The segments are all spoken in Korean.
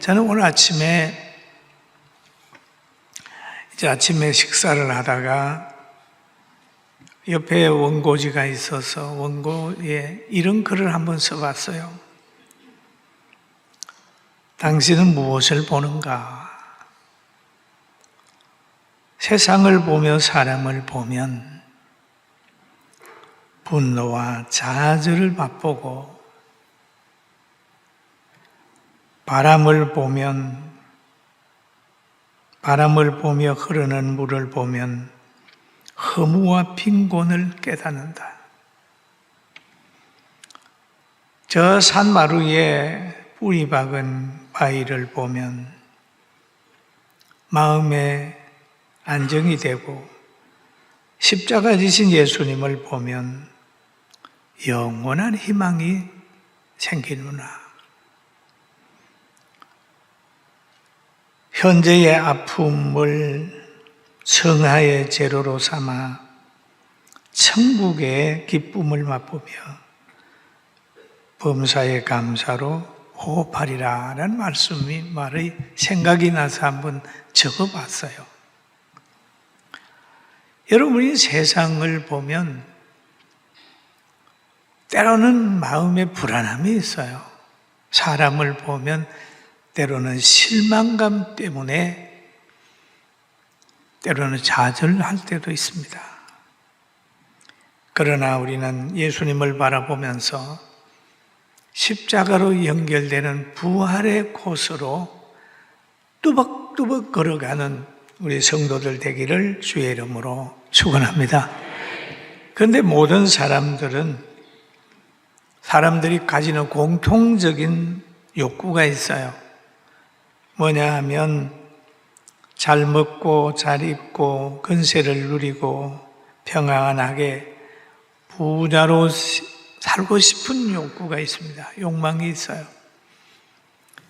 저는 오늘 아침에 식사를 하다가 옆에 원고지가 있어서 원고에 이런 글을 한번 써봤어요. 당신은 무엇을 보는가? 세상을 보며 사람을 보면 분노와 좌절을 맛보고, 바람을 보며 흐르는 물을 보면 허무와 빈곤을 깨닫는다. 저 산마루에 뿌리 박은 바위를 보면 마음에 안정이 되고, 십자가 지신 예수님을 보면 영원한 희망이 생기는구나. 현재의 아픔을 성화의 재료로 삼아 천국의 기쁨을 맛보며 범사의 감사로 호흡하리라 라는 말이 생각이 나서 한번 적어봤어요. 여러분이 세상을 보면 때로는 마음에 불안함이 있어요. 사람을 보면 때로는 실망감 때문에 때로는 좌절할 때도 있습니다. 그러나 우리는 예수님을 바라보면서 십자가로 연결되는 부활의 코스로 뚜벅뚜벅 걸어가는 우리 성도들 되기를 주의 이름으로 축원합니다. 그런데 모든 사람들이 가지는 공통적인 욕구가 있어요. 뭐냐 하면 잘 먹고 잘 입고 건세를 누리고 평안하게 부자로 살고 싶은 욕구가 있습니다. 욕망이 있어요.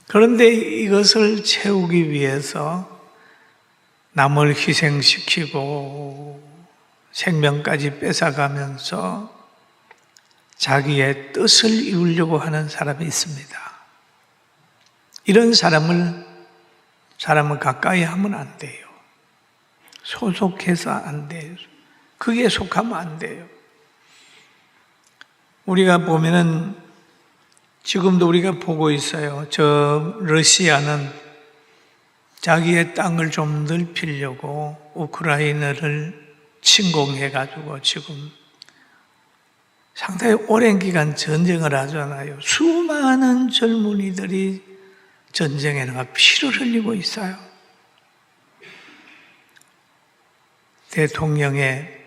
그런데 이것을 채우기 위해서 남을 희생시키고 생명까지 뺏어가면서 자기의 뜻을 이루려고 하는 사람이 있습니다. 이런 사람은 가까이 하면 안 돼요. 소속해서 안 돼요. 그게 속하면 안 돼요. 우리가 보면은 지금도 우리가 보고 있어요. 저 러시아는 자기의 땅을 좀 넓히려고 우크라이나를 침공해가지고 지금 상당히 오랜 기간 전쟁을 하잖아요. 수많은 젊은이들이 전쟁에 나가 피를 흘리고 있어요. 대통령의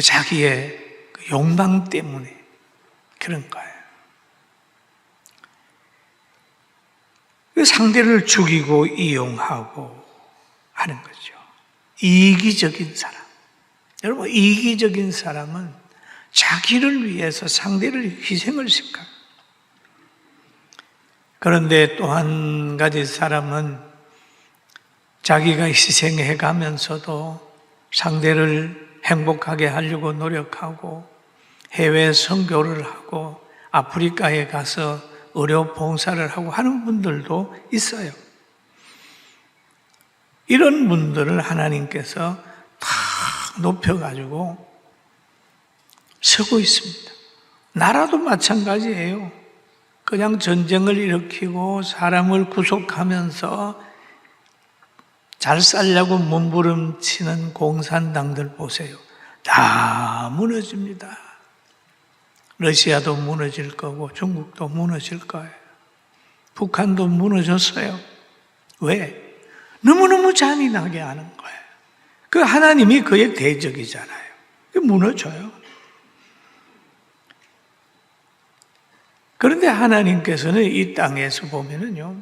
자기의 욕망 때문에 그런 거예요. 상대를 죽이고 이용하고 하는 거죠. 이기적인 사람. 여러분, 이기적인 사람은 자기를 위해서 상대를 희생을 시켜요. 그런데 또 한 가지 사람은 자기가 희생해 가면서도 상대를 행복하게 하려고 노력하고 해외 선교를 하고 아프리카에 가서 의료 봉사를 하고 하는 분들도 있어요. 이런 분들을 하나님께서 다 높여가지고 서고 있습니다. 나라도 마찬가지예요. 그냥 전쟁을 일으키고 사람을 구속하면서 잘 살려고 몸부림치는 공산당들 보세요. 다 무너집니다. 러시아도 무너질 거고 중국도 무너질 거예요. 북한도 무너졌어요. 왜? 너무너무 잔인하게 하는 거예요. 그 하나님이 그의 대적이잖아요. 무너져요. 그런데 하나님께서는 이 땅에서 보면은요,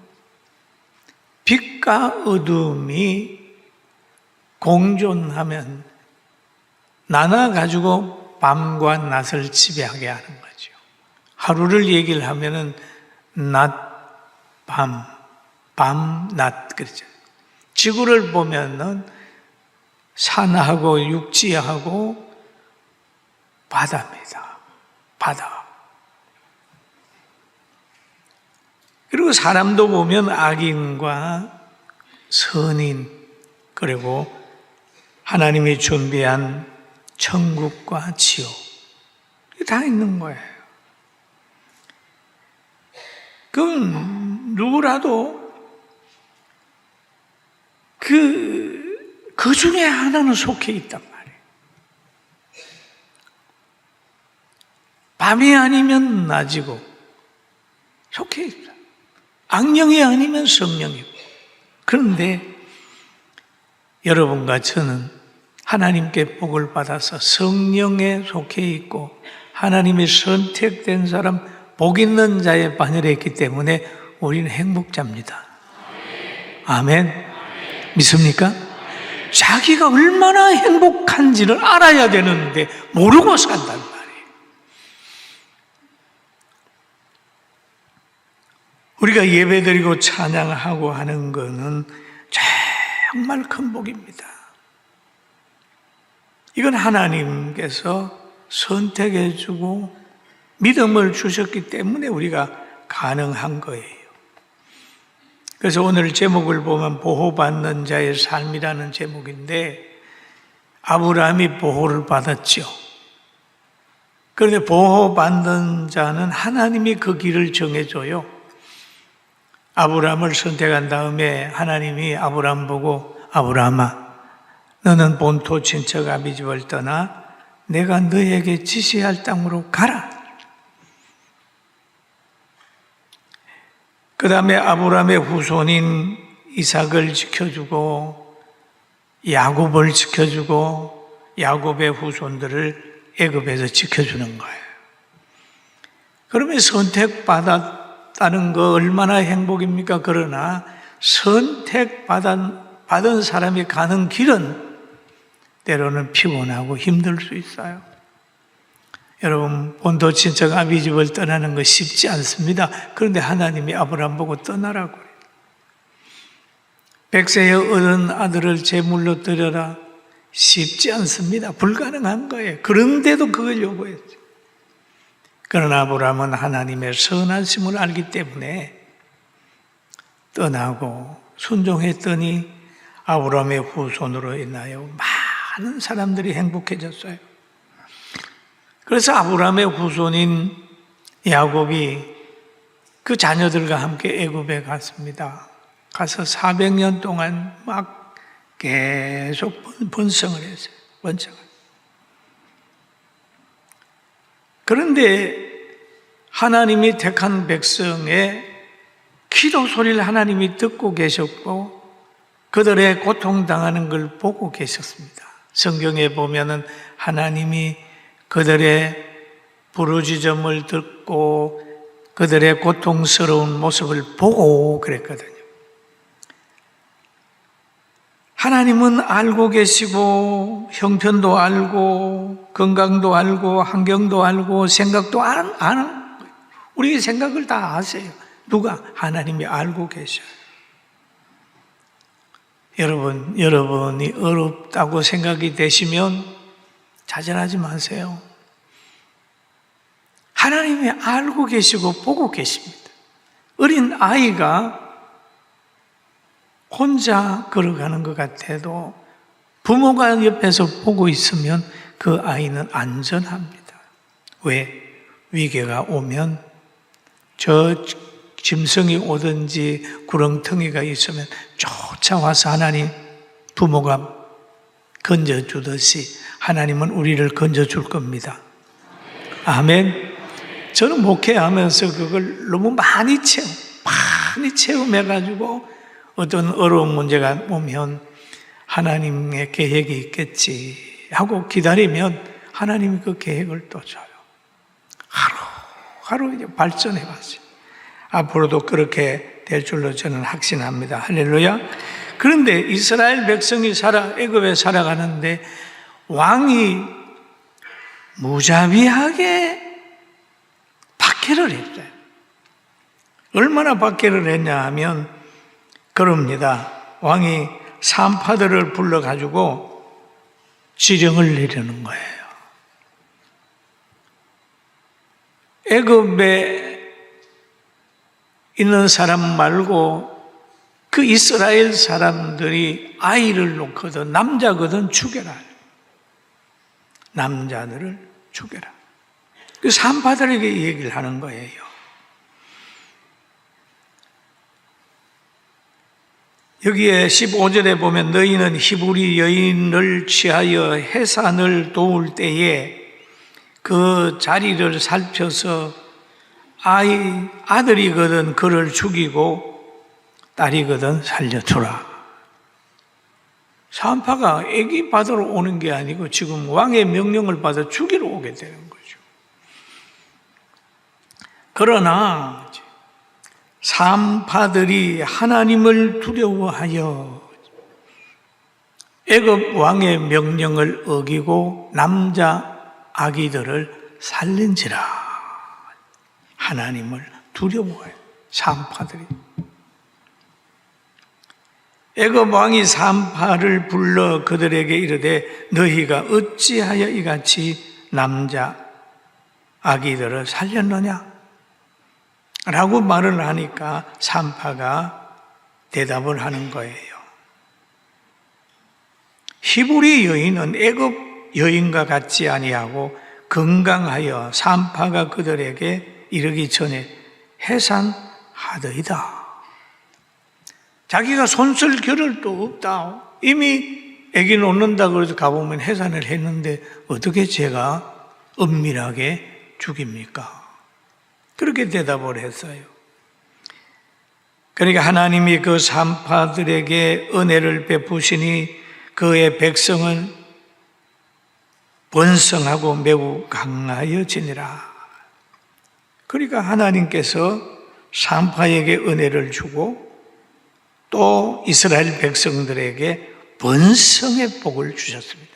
빛과 어둠이 공존하면 나눠가지고 밤과 낮을 지배하게 하는 거죠. 하루를 얘기를 하면은 낮, 밤, 밤, 낮, 그러죠. 지구를 보면은 산하고 육지하고 바다입니다. 바다. 그리고 그리고 사람도 보면 악인과 선인, 그리고 하나님이 준비한 천국과 지옥, 이게 다 있는 거예요. 그럼 누구라도 그 중에 하나는 속해 있단 말이에요. 밤이 아니면 낮이고 속해 있다. 악령이 아니면 성령이고. 그런데 여러분과 저는 하나님께 복을 받아서 성령에 속해 있고 하나님의 선택된 사람, 복 있는 자의 반열에 있기 때문에 우리는 행복자입니다. 아멘. 믿습니까? 자기가 얼마나 행복한지를 알아야 되는데 모르고 산단 말이에요. 우리가 예배드리고 찬양하고 하는 것은 정말 큰 복입니다. 이건 하나님께서 선택해 주고 믿음을 주셨기 때문에 우리가 가능한 거예요. 그래서 오늘 제목을 보면 보호받는 자의 삶이라는 제목인데, 아브라함이 보호를 받았죠. 그런데 보호받는 자는 하나님이 그 길을 정해줘요. 아브라함을 선택한 다음에 하나님이 아브라함 보고, 아브라함아, 너는 본토 친척 아비 집을 떠나 내가 너에게 지시할 땅으로 가라. 그 다음에 아브라함의 후손인 이삭을 지켜주고 야곱을 지켜주고 야곱의 후손들을 애굽에서 지켜주는 거예요. 그러면 선택받았다는 거 얼마나 행복입니까? 그러나 선택받은 사람이 가는 길은 때로는 피곤하고 힘들 수 있어요. 여러분, 본토 친척 아비 집을 떠나는 거 쉽지 않습니다. 그런데 하나님이 아브라함 보고 떠나라고 그래요. 100세에 얻은 아들을 제물로 드려라. 쉽지 않습니다. 불가능한 거예요. 그런데도 그걸 요구했죠. 그러나 아브라함은 하나님의 선하심을 알기 때문에 떠나고 순종했더니 아브라함의 후손으로 인하여 많은 사람들이 행복해졌어요. 그래서 아브라함의 후손인 야곱이 그 자녀들과 함께 애굽에 갔습니다. 가서 400년 동안 막 계속 번성을 했어요. 번성을. 그런데 하나님이 택한 백성의 기도 소리를 하나님이 듣고 계셨고 그들의 고통당하는 걸 보고 계셨습니다. 성경에 보면은 하나님이 그들의 부르짖음을 듣고 그들의 고통스러운 모습을 보고 그랬거든요. 하나님은 알고 계시고 형편도 알고 건강도 알고 환경도 알고 생각도 아는 우리의 생각을 다 아세요. 누가? 하나님이 알고 계셔요. 여러분이 어렵다고 생각이 되시면 좌절하지 마세요. 하나님이 알고 계시고 보고 계십니다. 어린 아이가 혼자 걸어가는 것 같아도 부모가 옆에서 보고 있으면 그 아이는 안전합니다. 왜? 위기가 오면 저 짐승이 오든지 구렁텅이가 있으면 쫓아와서 하나님 부모가 건져주듯이 하나님은 우리를 건져줄 겁니다. 아멘. 저는 목회하면서 그걸 너무 많이 체험해가지고 어떤 어려운 문제가 오면 하나님의 계획이 있겠지 하고 기다리면 하나님이 그 계획을 또 줘요. 하루 이제 발전해 봤어요. 앞으로도 그렇게 될 줄로 저는 확신합니다. 할렐루야. 그런데 이스라엘 백성이 애굽에 살아가는데 왕이 무자비하게 박해를 했어요. 얼마나 박해를 했냐 하면 그럽니다. 왕이 산파들을 불러가지고 지령을 내리는 거예요. 애굽에 있는 사람 말고 그 이스라엘 사람들이 아이를 놓거든 남자거든 죽여라. 남자들을 죽여라. 그 산파들에게 얘기를 하는 거예요. 여기에 15절에 보면 너희는 히브리 여인을 취하여 해산을 도울 때에 그 자리를 살펴서 아들이거든 그를 죽이고 딸이거든 살려주라. 산파가 아기 받으러 오는 게 아니고 지금 왕의 명령을 받아 죽이러 오게 되는 거죠. 그러나 산파들이 하나님을 두려워하여 애굽 왕의 명령을 어기고 남자 아기들을 살린지라. 하나님을 두려워해요. 산파들이. 애굽 왕이 산파를 불러 그들에게 이르되 너희가 어찌하여 이같이 남자 아기들을 살렸느냐? 라고 말을 하니까 산파가 대답을 하는 거예요. 히브리 여인은 애굽 여인과 같지 아니하고 건강하여 산파가 그들에게 이르기 전에 해산하더이다. 자기가 손쓸 겨를도 없다. 이미 애기 놓는다고 해서 가보면 해산을 했는데 어떻게 제가 은밀하게 죽입니까? 그렇게 대답을 했어요. 그러니까 하나님이 그 산파들에게 은혜를 베푸시니 그의 백성은 번성하고 매우 강하여지니라. 그러니까 하나님께서 산파에게 은혜를 주고 또 이스라엘 백성들에게 번성의 복을 주셨습니다.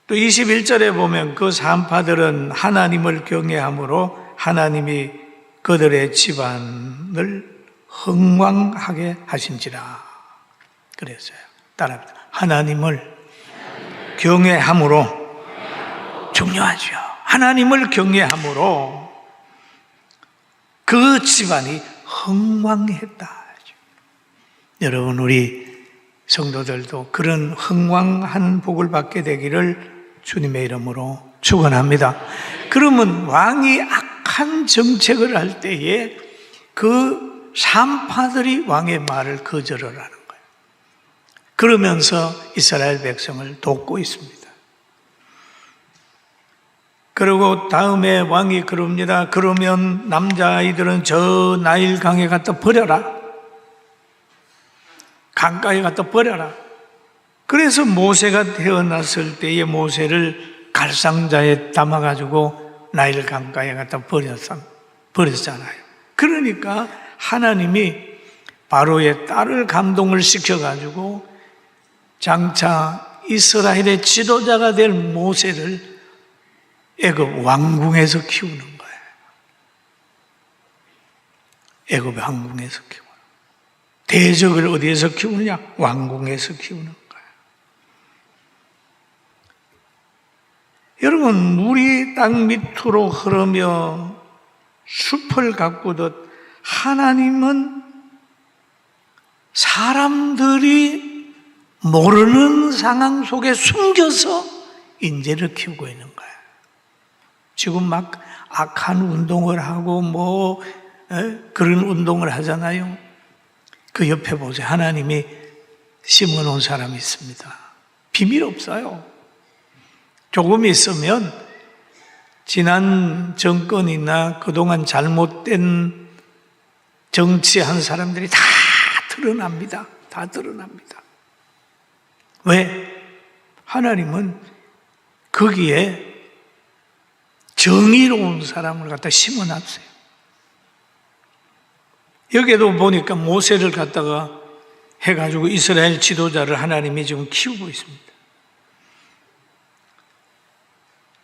또 21절에 보면 그 산파들은 하나님을 경외함으로 하나님이 그들의 집안을 흥왕하게 하신지라 그랬어요. 따라합니다. 하나님을 경외함으로 중요하죠. 하나님을 경외함으로 그 집안이 흥왕했다. 여러분 우리 성도들도 그런 흥왕한 복을 받게 되기를 주님의 이름으로 축원합니다. 그러면 왕이 악한 정책을 할 때에 그 산파들이 왕의 말을 거절을 하는 거예요. 그러면서 이스라엘 백성을 돕고 있습니다. 그리고 다음에 왕이 그럽니다. 그러면 남자아이들은 저 나일강에 갖다 버려라. 강가에 갖다 버려라. 그래서 모세가 태어났을 때에 모세를 갈상자에 담아가지고 나일 강가에 갖다 버렸잖아요. 그러니까 하나님이 바로의 딸을 감동을 시켜가지고 장차 이스라엘의 지도자가 될 모세를 애굽 왕궁에서 키우는 거예요. 애굽 왕궁에서 키우는 거예요. 대적을 어디에서 키우느냐? 왕궁에서 키우는 거예요. 여러분, 물이 땅 밑으로 흐르며 숲을 가꾸듯 하나님은 사람들이 모르는 상황 속에 숨겨서 인재를 키우고 있는 거예요. 지금 막 악한 운동을 하고 그런 운동을 하잖아요. 그 옆에 보세요. 하나님이 심어놓은 사람이 있습니다. 비밀 없어요. 조금 있으면 지난 정권이나 그동안 잘못된 정치한 사람들이 다 드러납니다. 다 드러납니다. 왜? 하나님은 거기에 정의로운 사람을 갖다 심어놨어요. 여기에도 보니까 모세를 갖다가 해가지고 이스라엘 지도자를 하나님이 지금 키우고 있습니다.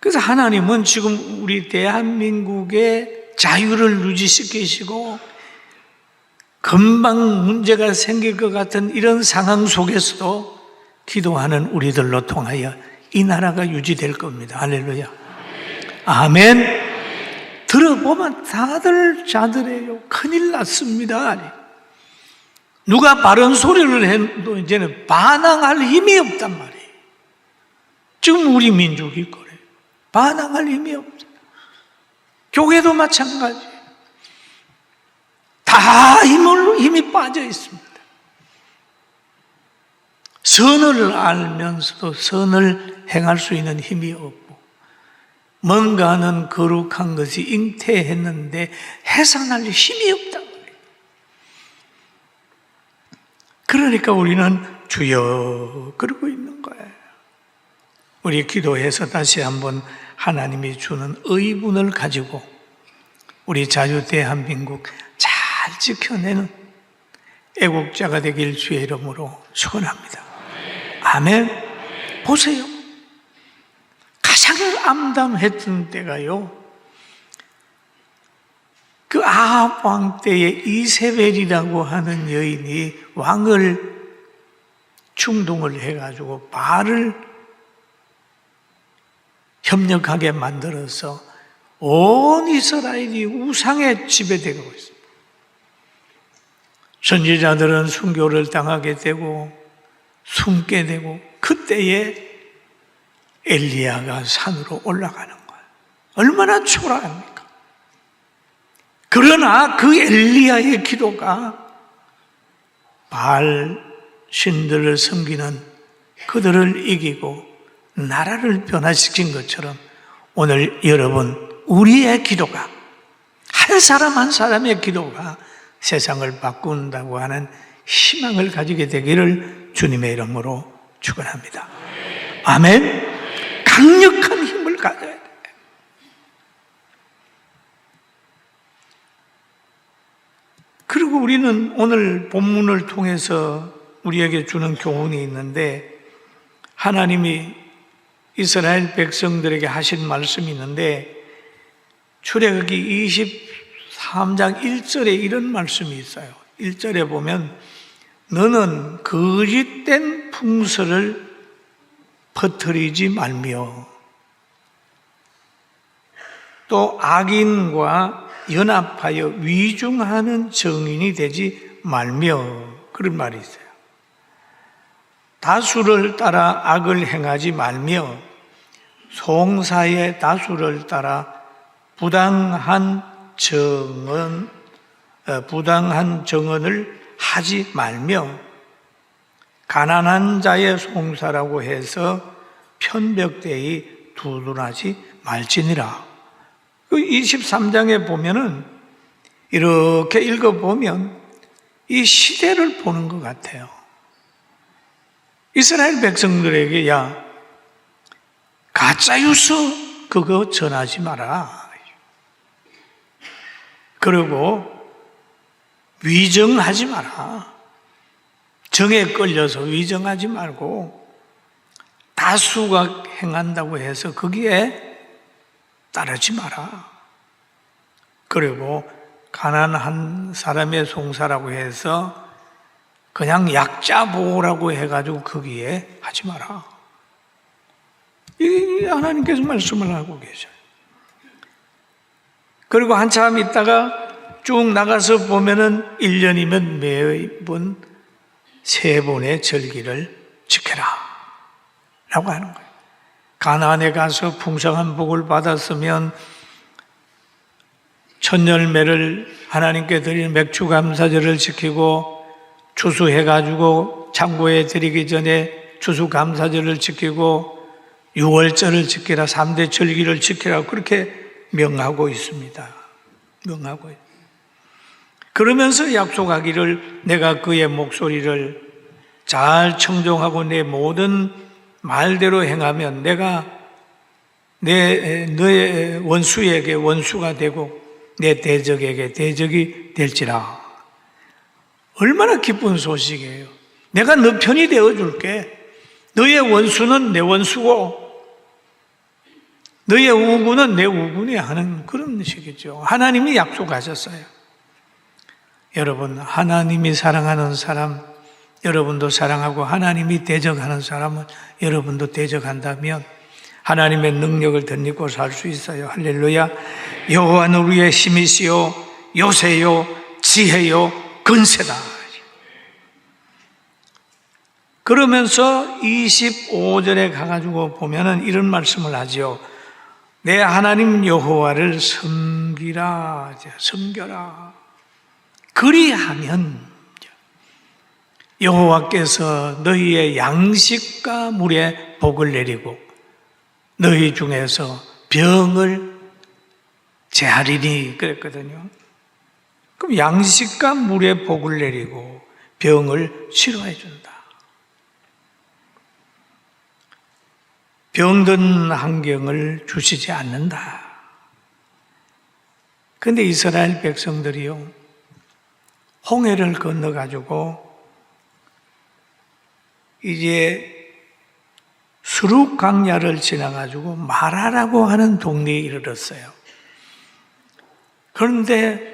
그래서 하나님은 지금 우리 대한민국의 자유를 유지시키시고 금방 문제가 생길 것 같은 이런 상황 속에서도 기도하는 우리들로 통하여 이 나라가 유지될 겁니다. 할렐루야. 아멘. 들어봐. 저를 보면 다들 자들해요. 큰일 났습니다. 누가 바른 소리를 해도 이제는 반항할 힘이 없단 말이에요. 지금 우리 민족이 그래요. 반항할 힘이 없어요. 교회도 마찬가지예요. 다 힘이 빠져 있습니다. 선을 알면서도 선을 행할 수 있는 힘이 없고, 뭔가는 거룩한 것이 잉태했는데 해산할 힘이 없단 말이에요. 그러니까 우리는 주여 그러고 있는 거예요. 우리 기도해서 다시 한번 하나님이 주는 의분을 가지고 우리 자유 대한민국 잘 지켜내는 애국자가 되길 주의 이름으로 축원합니다. 아멘. 보세요. 가장 암담했던 때가요, 그 아합 왕 때에 이세벨이라고 하는 여인이 왕을 충동을 해가지고 바알을 협력하게 만들어서 온 이스라엘이 우상에 지배되고 있습니다. 선지자들은 순교를 당하게 되고 숨게 되고, 그때에 엘리야가 산으로 올라가는 거예요. 얼마나 초라합니까? 그러나 그 엘리야의 기도가 바알 신들을 섬기는 그들을 이기고 나라를 변화시킨 것처럼 오늘 여러분, 우리의 기도가, 한 사람 한 사람의 기도가 세상을 바꾼다고 하는 희망을 가지게 되기를 주님의 이름으로 축원합니다. 아멘. 강력한 힘을 가져야 돼요. 그리고 우리는 오늘 본문을 통해서 우리에게 주는 교훈이 있는데, 하나님이 이스라엘 백성들에게 하신 말씀이 있는데, 출애굽기 23장 1절에 이런 말씀이 있어요. 1절에 보면 너는 거짓된 풍설을 퍼뜨리지 말며 또 악인과 연합하여 위중하는 정인이 되지 말며, 그런 말이 있어요. 다수를 따라 악을 행하지 말며 송사의 다수를 따라 부당한 정언을 하지 말며 가난한 자의 송사라고 해서 편벽되이 두둔하지 말지니라. 23장에 보면은 이렇게 읽어보면 이 시대를 보는 것 같아요. 이스라엘 백성들에게 야, 가짜뉴스 그거 전하지 마라. 그리고 위정하지 마라. 정에 끌려서 위정하지 말고 다수가 행한다고 해서 거기에 따르지 마라. 그리고 가난한 사람의 송사라고 해서 그냥 약자 보호라고 해가지고 거기에 하지 마라. 이 하나님께서 말씀을 하고 계셔요. 그리고 한참 있다가 쭉 나가서 보면은 1년이면 매번 3번의 절기를 지켜라 라고 하는 거예요. 가나안에 가서 풍성한 복을 받았으면 첫 열매를 하나님께 드리는 맥주 감사절을 지키고, 추수해가지고 창고에 드리기 전에 추수 감사절을 지키고, 6월절을 지키라, 3대 절기를 지키라, 그렇게 명하고 있습니다. 명하고 있습니다. 그러면서 약속하기를 내가 그의 목소리를 잘 청종하고 내 모든 말대로 행하면 내가 너의 원수에게 원수가 되고 내 대적에게 대적이 될지라. 얼마나 기쁜 소식이에요. 내가 너 편이 되어줄게. 너의 원수는 내 원수고 너의 우군은 내 우군이 하는 그런 식이죠. 하나님이 약속하셨어요. 여러분, 하나님이 사랑하는 사람, 여러분도 사랑하고 하나님이 대적하는 사람은 여러분도 대적한다면 하나님의 능력을 덧입고 살 수 있어요. 할렐루야. 여호와는 우리의 힘이시요 요새요 지혜요 근세다. 그러면서 25절에 가가지고 보면은 이런 말씀을 하죠. 내 하나님 여호와를 섬기라, 섬겨라. 그리하면 여호와께서 너희의 양식과 물에 복을 내리고 너희 중에서 병을 제하리니 그랬거든요. 그럼 양식과 물에 복을 내리고 병을 치료해 준다. 병든 환경을 주시지 않는다. 그런데 이스라엘 백성들이요, 홍해를 건너가지고 이제 수룩 강야를 지나가지고 마라라고 하는 동네에 이르렀어요. 그런데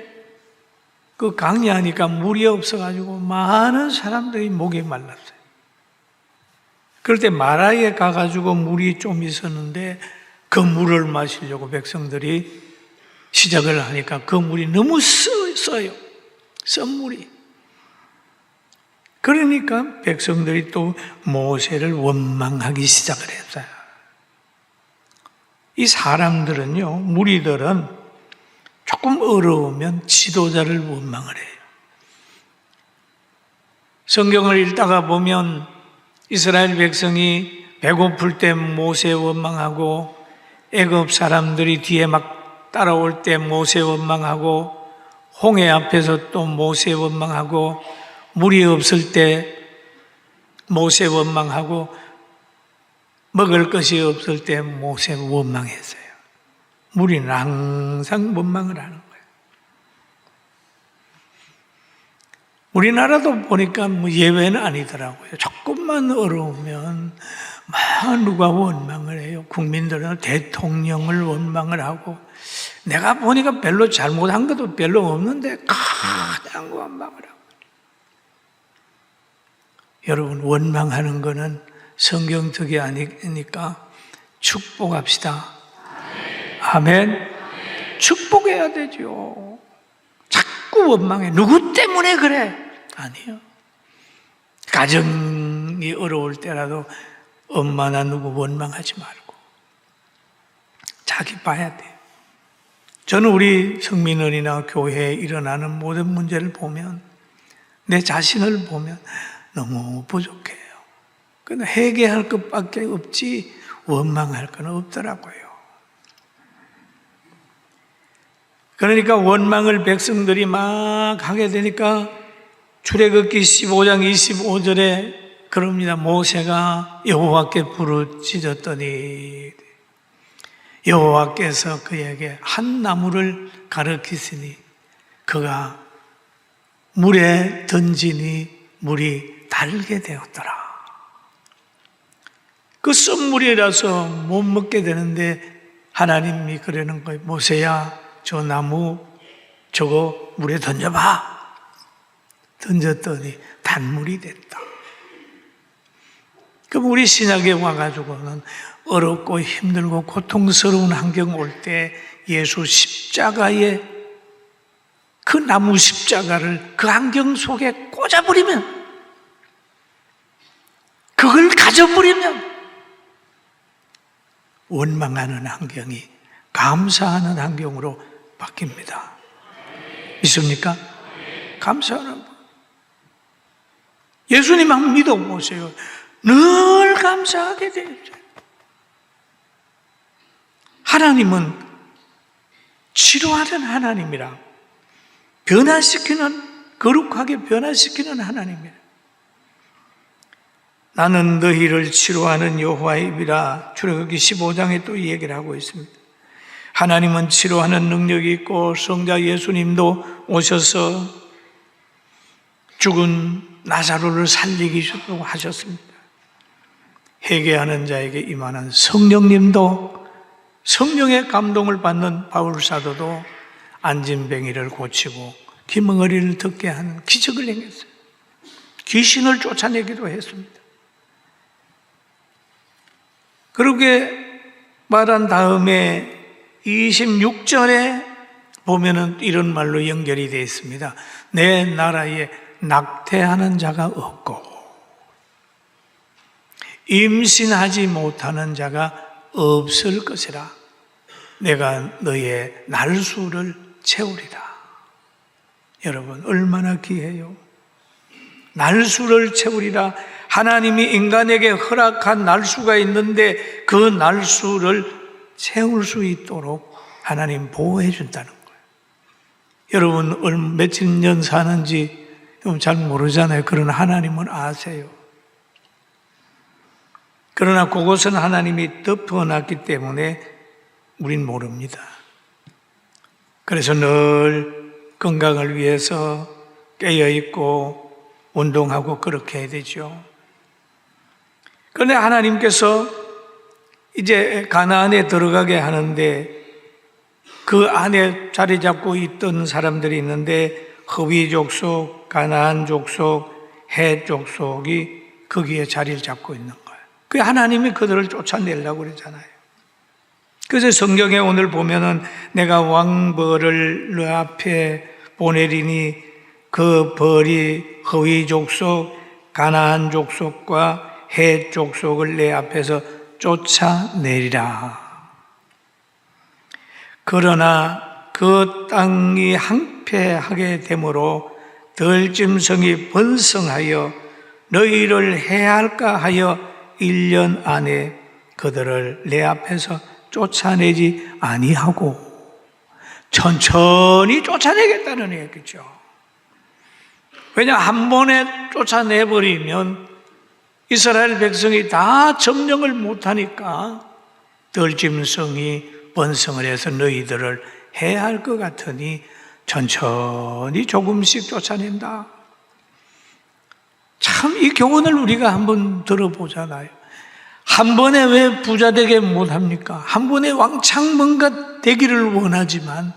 그 강야니까 물이 없어가지고 많은 사람들이 목이 말랐어요. 그럴 때 마라에 가가지고 물이 좀 있었는데 그 물을 마시려고 백성들이 시작을 하니까 그 물이 너무 써요. 쓴 물이. 그러니까 백성들이 또 모세를 원망하기 시작을 했어요. 이 사람들은요, 무리들은 조금 어려우면 지도자를 원망을 해요. 성경을 읽다가 보면 이스라엘 백성이 배고플 때 모세 원망하고 애굽 사람들이 뒤에 막 따라올 때 모세 원망하고 홍해 앞에서 또 모세 원망하고 물이 없을 때 모세 원망하고 먹을 것이 없을 때 모세 원망했어요. 우리는 항상 원망을 하는 거예요. 우리나라도 보니까 뭐 예외는 아니더라고요. 조금만 어려우면 막 누가 원망을 해요. 국민들은 대통령을 원망을 하고 내가 보니까 별로 잘못한 것도 별로 없는데 그냥 원망을 하고. 여러분, 원망하는 거는 성경적이 아니니까 축복합시다. 아멘. 축복해야 되죠. 자꾸 원망해. 누구 때문에 그래? 아니요. 가정이 어려울 때라도 엄마나 누구 원망하지 말고 자기 봐야 돼요. 저는 우리 성민원이나 교회에 일어나는 모든 문제를 보면 내 자신을 보면 너무 부족해요. 그런데 회개할 것밖에 없지 원망할 건 없더라고요. 그러니까 원망을 백성들이 막 하게 되니까 출애굽기 15장 25절에 그럽니다. 모세가 여호와께 부르짖었더니 여호와께서 그에게 한 나무를 가르치시니 그가 물에 던지니 물이 달게 되었더라. 그 쓴물이라서 못 먹게 되는데 하나님이 그러는 거예요. 모세야, 저 나무 저거 물에 던져봐. 던졌더니 단물이 됐다. 그럼 우리 신약에 와가지고는 어렵고 힘들고 고통스러운 환경 올 때 예수 십자가에 그 나무 십자가를 그 환경 속에 꽂아버리면, 그걸 가져버리면 원망하는 환경이 감사하는 환경으로 바뀝니다. 믿습니까? 감사하는 분. 예수님 한번 믿어보세요. 늘 감사하게 되죠. 하나님은 치료하는 하나님이라, 변화시키는, 거룩하게 변화시키는 하나님이라. 나는 너희를 치료하는 여호와의 입이라. 출애굽기 15장에 또 이 얘기를 하고 있습니다. 하나님은 치료하는 능력이 있고 성자 예수님도 오셔서 죽은 나사로를 살리기로 하셨습니다. 회개하는 자에게 임하는 성령님도, 성령의 감동을 받는 바울 사도도 안진뱅이를 고치고 기멍어리를 듣게 하는 기적을 행했어요. 귀신을 쫓아내기도 했습니다. 그러게 말한 다음에 26절에 보면은 이런 말로 연결이 되어 있습니다. 내 나라에 낙태하는 자가 없고 임신하지 못하는 자가 없을 것이라. 내가 너의 날수를 채우리라. 여러분, 얼마나 귀해요. 날수를 채우리라. 하나님이 인간에게 허락한 날수가 있는데 그 날수를 채울 수 있도록 하나님 보호해 준다는 거예요. 여러분 며칠 년 사는지 잘 모르잖아요. 그러나 하나님은 아세요. 그러나 그것은 하나님이 덮어놨기 때문에 우린 모릅니다. 그래서 늘 건강을 위해서 깨어있고 운동하고 그렇게 해야 되죠. 그런데 하나님께서 이제 가나안에 들어가게 하는데 그 안에 자리 잡고 있던 사람들이 있는데 허위 족속, 가나안 족속, 헷 족속이 거기에 자리를 잡고 있는 거예요. 그 하나님이 그들을 쫓아내려고 그러잖아요. 그래서 성경에 오늘 보면은 내가 왕벌을 너 앞에 보내리니 그 벌이 허위 족속, 가나안 족속과 헷 족속을 내 앞에서 쫓아내리라. 그러나 그 땅이 황폐하게 되므로 들짐승이 번성하여 너희를 해할까 하여 1년 안에 그들을 내 앞에서 쫓아내지 아니하고 천천히 쫓아내겠다는 얘기죠. 왜냐, 한 번에 쫓아내버리면 이스라엘 백성이 다 점령을 못하니까 들짐승이 번성을 해서 너희들을 해할 것 같으니 천천히 조금씩 쫓아낸다. 참 이 교훈을 우리가 한번 들어보잖아요. 한 번에 왜 부자 되게 못합니까? 한 번에 왕창 뭔가 되기를 원하지만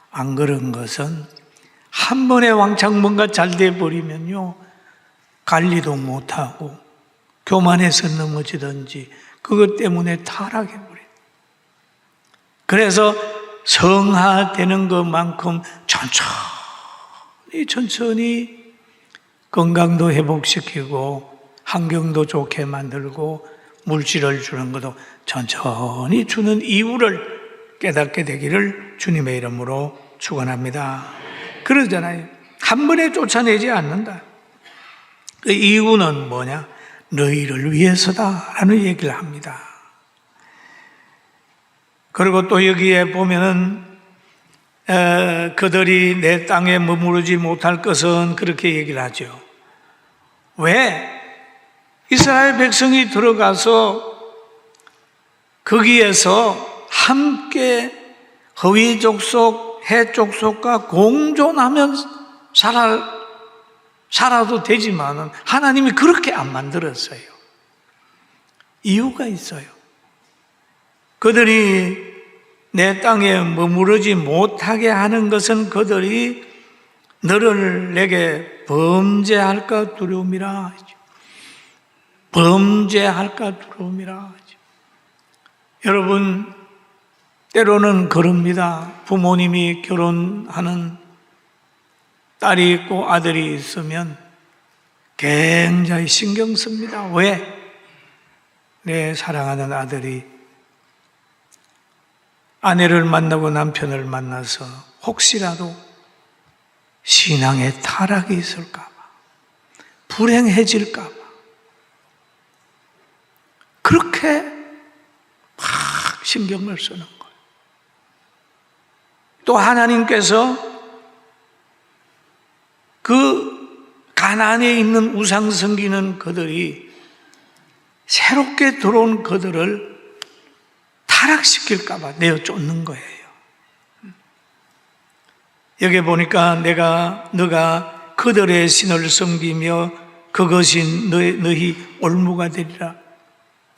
안 그런 것은 한 번에 왕창 뭔가 잘 돼버리면요 관리도 못하고 교만해서 넘어지든지 그것 때문에 타락해버려요. 그래서 성화되는 것만큼 천천히 건강도 회복시키고 환경도 좋게 만들고 물질을 주는 것도 천천히 주는 이유를 깨닫게 되기를 주님의 이름으로 축원합니다. 그러잖아요. 한 번에 쫓아내지 않는다. 그 이유는 뭐냐? 너희를 위해서다라는 얘기를 합니다. 그리고 또 여기에 보면은 그들이 내 땅에 머무르지 못할 것은 그렇게 얘기를 하죠. 왜? 이스라엘 백성이 들어가서 거기에서 함께 허위 족속, 헷 족속과 공존하면 살아도 되지만은 하나님이 그렇게 안 만들었어요. 이유가 있어요. 그들이 내 땅에 머무르지 못하게 하는 것은 그들이 너를 내게 범죄할까 두려움이라. 범죄할까 두려움이라. 여러분, 때로는 그럽니다. 부모님이 결혼하는 딸이 있고 아들이 있으면 굉장히 신경 씁니다. 왜? 내 사랑하는 아들이 아내를 만나고 남편을 만나서 혹시라도 신앙에 타락이 있을까 봐, 불행해질까 봐 그렇게 막 신경을 쓰는 거예요. 또 하나님께서 그 가나안에 있는 우상 섬기는 그들이 새롭게 들어온 그들을 타락시킬까 봐 내어 쫓는 거예요. 여기 보니까 너가 그들의 신을 섬기며 그것이 너희 올무가 되리라.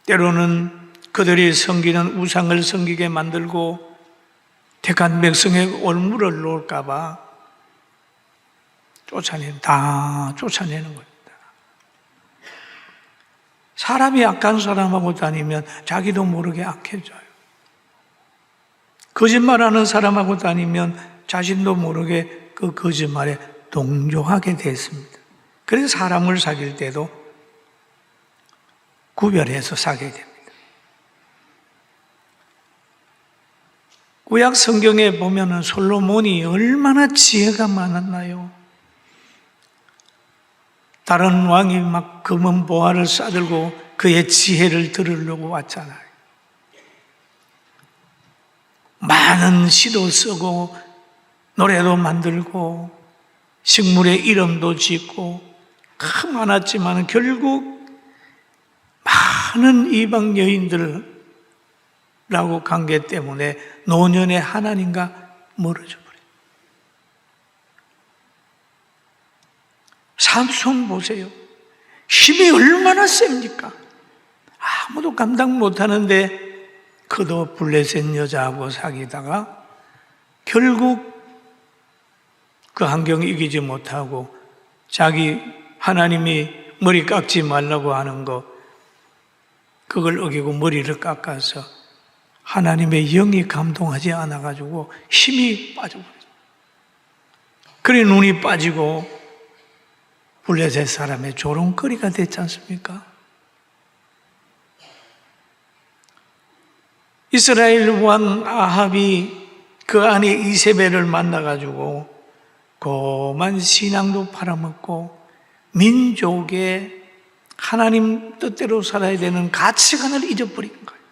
때로는 그들이 섬기는 우상을 섬기게 만들고 택한 백성의 올무를 놓을까 봐 쫓아내는 겁니다. 사람이 악한 사람하고 다니면 자기도 모르게 악해져요. 거짓말하는 사람하고 다니면 자신도 모르게 그 거짓말에 동조하게 됐습니다. 그래서 사람을 사귈 때도 구별해서 사귀게 됩니다. 구약 성경에 보면은 솔로몬이 얼마나 지혜가 많았나요? 다른 왕이 막 금은 보화를 싸들고 그의 지혜를 들으려고 왔잖아요. 많은 시도 쓰고 노래도 만들고 식물의 이름도 짓고 많았지만 결국 많은 이방 여인들하고 관계 때문에 노년의 하나님과 멀어져 버려요. 삼손 보세요. 힘이 얼마나 셉니까? 아무도 감당 못하는데 그도 블레셋 여자하고 사귀다가 결국 그 환경을 이기지 못하고 자기 하나님이 머리 깎지 말라고 하는 거 그걸 어기고 머리를 깎아서 하나님의 영이 감동하지 않아가지고 힘이 빠져버렸어요. 그래 눈이 빠지고 블레셋 사람의 조롱거리가 됐지 않습니까? 이스라엘 왕 아합이 그 안에 이세벨을 만나가지고 고만 신앙도 팔아먹고 민족의 하나님 뜻대로 살아야 되는 가치관을 잊어버린 거예요.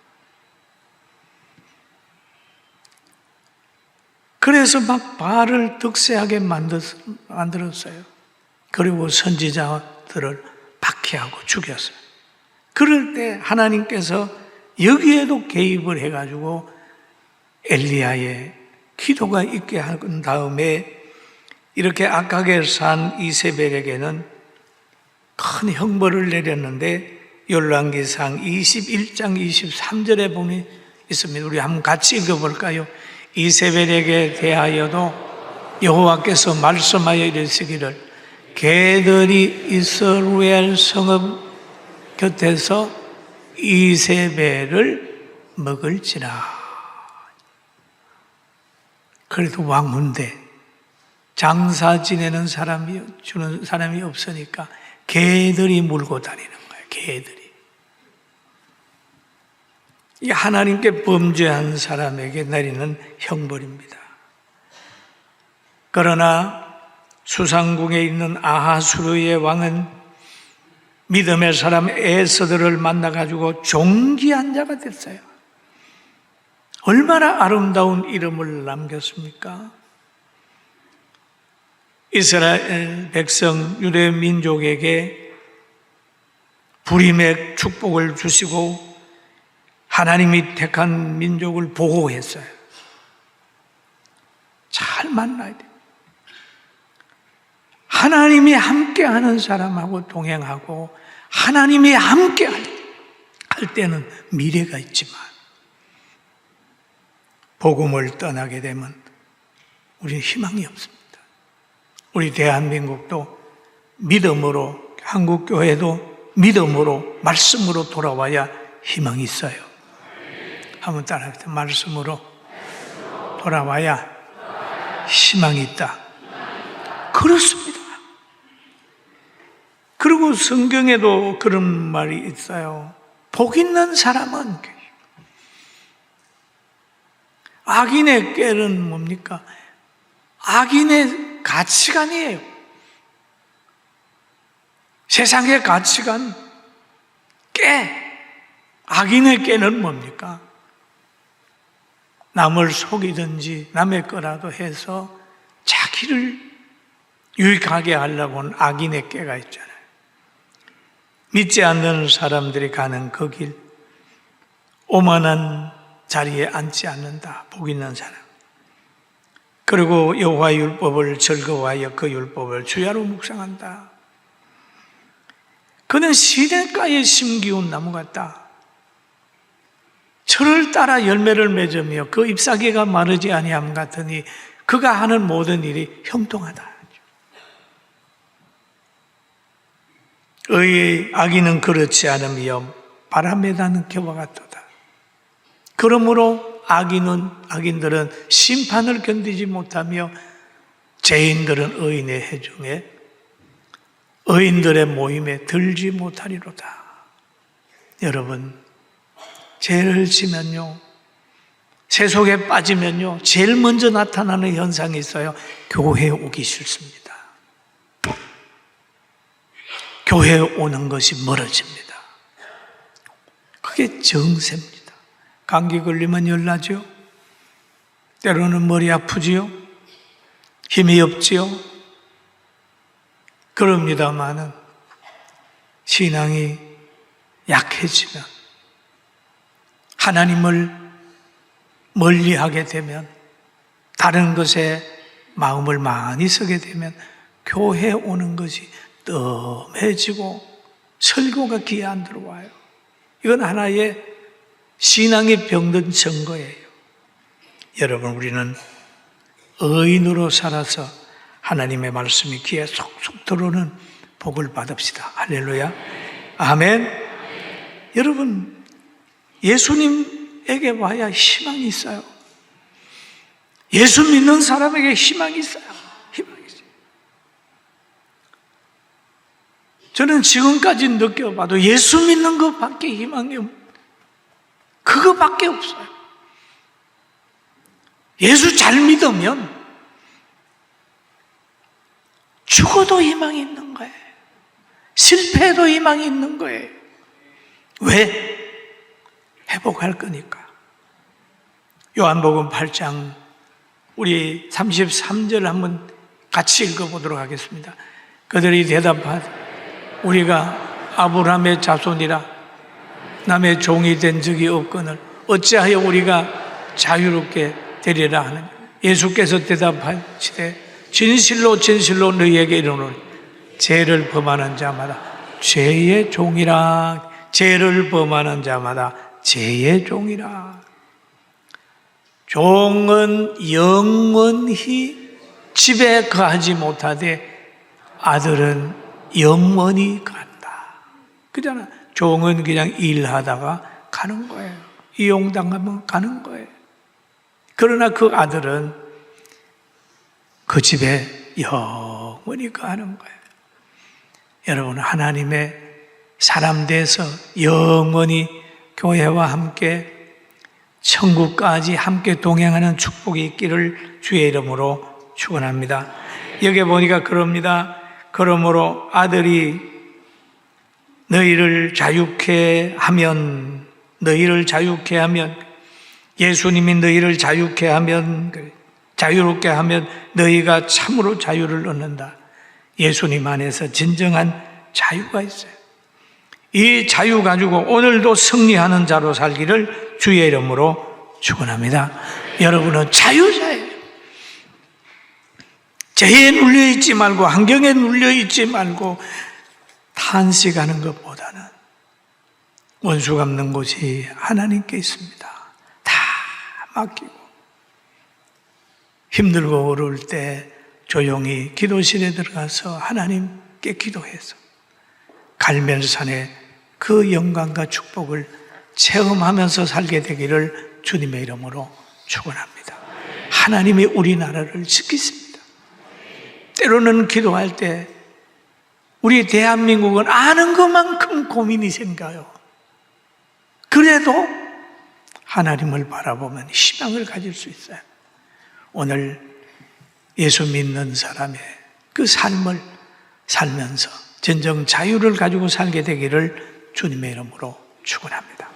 그래서 막 바알을 득세하게 만들었어요. 그리고 선지자들을 박해하고 죽였어요. 그럴 때 하나님께서 여기에도 개입을 해가지고 엘리야의 기도가 있게 한 다음에 이렇게 악하게 산 이세벨에게는 큰 형벌을 내렸는데 열왕기상 21장 23절에 보면 있습니다. 우리 한번 같이 읽어볼까요? 이세벨에게 대하여도 여호와께서 말씀하여 이르시기를 개들이 이스라엘 성읍 곁에서 이세벨을 먹을지라. 그래도 왕인데 장사 지내는 주는 사람이 없으니까 개들이 물고 다니는 거예요. 개들이. 이 하나님께 범죄한 사람에게 내리는 형벌입니다. 그러나 수상궁에 있는 아하수르의 왕은 믿음의 사람 에스더를 만나가지고 존귀한 자가 됐어요. 얼마나 아름다운 이름을 남겼습니까? 이스라엘 백성 유대 민족에게 불임의 축복을 주시고 하나님이 택한 민족을 보호했어요. 잘 만나야 돼요. 하나님이 함께하는 사람하고 동행하고 하나님이 함께 할 때는 미래가 있지만 복음을 떠나게 되면 우리는 희망이 없습니다. 우리 대한민국도 믿음으로, 한국교회도 믿음으로, 말씀으로 돌아와야 희망이 있어요. 한번 따라합시다. 말씀으로 돌아와야 희망이 있다. 그렇습니다. 그리고 성경에도 그런 말이 있어요. 복 있는 사람은, 악인의 꾀는 뭡니까? 악인의 가치관이에요. 세상의 가치관, 꾀. 악인의 꾀는 뭡니까? 남을 속이든지 남의 거라도 해서 자기를 유익하게 하려고 하는 악인의 꾀가 있잖아요. 믿지 않는 사람들이 가는 그 길, 오만한 자리에 앉지 않는다. 복 있는 사람. 그리고 여호와의 율법을 즐거워하여 그 율법을 주야로 묵상한다. 그는 시냇가에 심기운 나무 같다. 철을 따라 열매를 맺으며 그 잎사귀가 마르지 아니함 같으니 그가 하는 모든 일이 형통하다. 의의 악인은 그렇지 않으며 바람에 나는 겨와 같도다. 그러므로 악인들은 심판을 견디지 못하며 죄인들은 의인의 회중에 의인들의 모임에 들지 못하리로다. 여러분, 죄를 지면요, 세속에 빠지면요, 제일 먼저 나타나는 현상이 있어요. 교회에 오기 싫습니다. 교회에 오는 것이 멀어집니다. 그게 정세입니다. 감기 걸리면 열나죠? 때로는 머리 아프지요? 힘이 없지요? 그럽니다마는 신앙이 약해지면, 하나님을 멀리하게 되면, 다른 것에 마음을 많이 쓰게 되면 교회에 오는 것이 뜸해지고 설교가 귀에 안 들어와요. 이건 하나의 신앙이 병든 증거예요. 여러분, 우리는 의인으로 살아서 하나님의 말씀이 귀에 속속 들어오는 복을 받읍시다. 할렐루야. 아멘. 여러분, 예수님에게 와야 희망이 있어요. 예수 믿는 사람에게 희망이 있어요. 희망이 있어요. 저는 지금까지 느껴봐도 예수 믿는 것밖에 희망이 없어요. 그거밖에 없어요. 예수 잘 믿으면 죽어도 희망이 있는 거예요. 실패해도 희망이 있는 거예요. 왜? 회복할 거니까. 요한복음 8장 우리 33절 한번 같이 읽어보도록 하겠습니다. 그들이 대답하되 우리가 아브라함의 자손이라 남의 종이 된 적이 없거늘 어찌하여 우리가 자유롭게 되리라 하느냐. 예수께서 대답하시되 진실로 진실로 너희에게 이르노니 죄를 범하는 자마다 죄의 종이라. 죄를 범하는 자마다 죄의 종이라. 종은 영원히 집에 거하지 못하되 아들은 영원히 간다. 그잖아. 종은 그냥 일하다가 가는 거예요. 이용당하면 가는 거예요. 그러나 그 아들은 그 집에 영원히 거하는 거예요. 여러분, 하나님의 사람 돼서 영원히 교회와 함께 천국까지 함께 동행하는 축복이 있기를 주의 이름으로 축원합니다. 여기 보니까 그럽니다. 그러므로 아들이 너희를 자유케 하면, 예수님이 너희를 자유케 하면, 자유롭게 하면 너희가 참으로 자유를 얻는다. 예수님 안에서 진정한 자유가 있어요. 이 자유 가지고 오늘도 승리하는 자로 살기를 주의 이름으로 축원합니다. 여러분은 자유자예요. 죄에 눌려있지 말고 환경에 눌려있지 말고 탄식하는 것보다는 원수 갚는 곳이 하나님께 있습니다. 다 맡기고 힘들고 어려울 때 조용히 기도실에 들어가서 하나님께 기도해서 갈멜산의 그 영광과 축복을 체험하면서 살게 되기를 주님의 이름으로 축원합니다. 하나님이 우리나라를 지키십니다. 때로는 기도할 때 우리 대한민국은 아는 것만큼 고민이 생겨요. 그래도 하나님을 바라보면 희망을 가질 수 있어요. 오늘 예수 믿는 사람의 그 삶을 살면서 진정 자유를 가지고 살게 되기를 주님의 이름으로 축원합니다.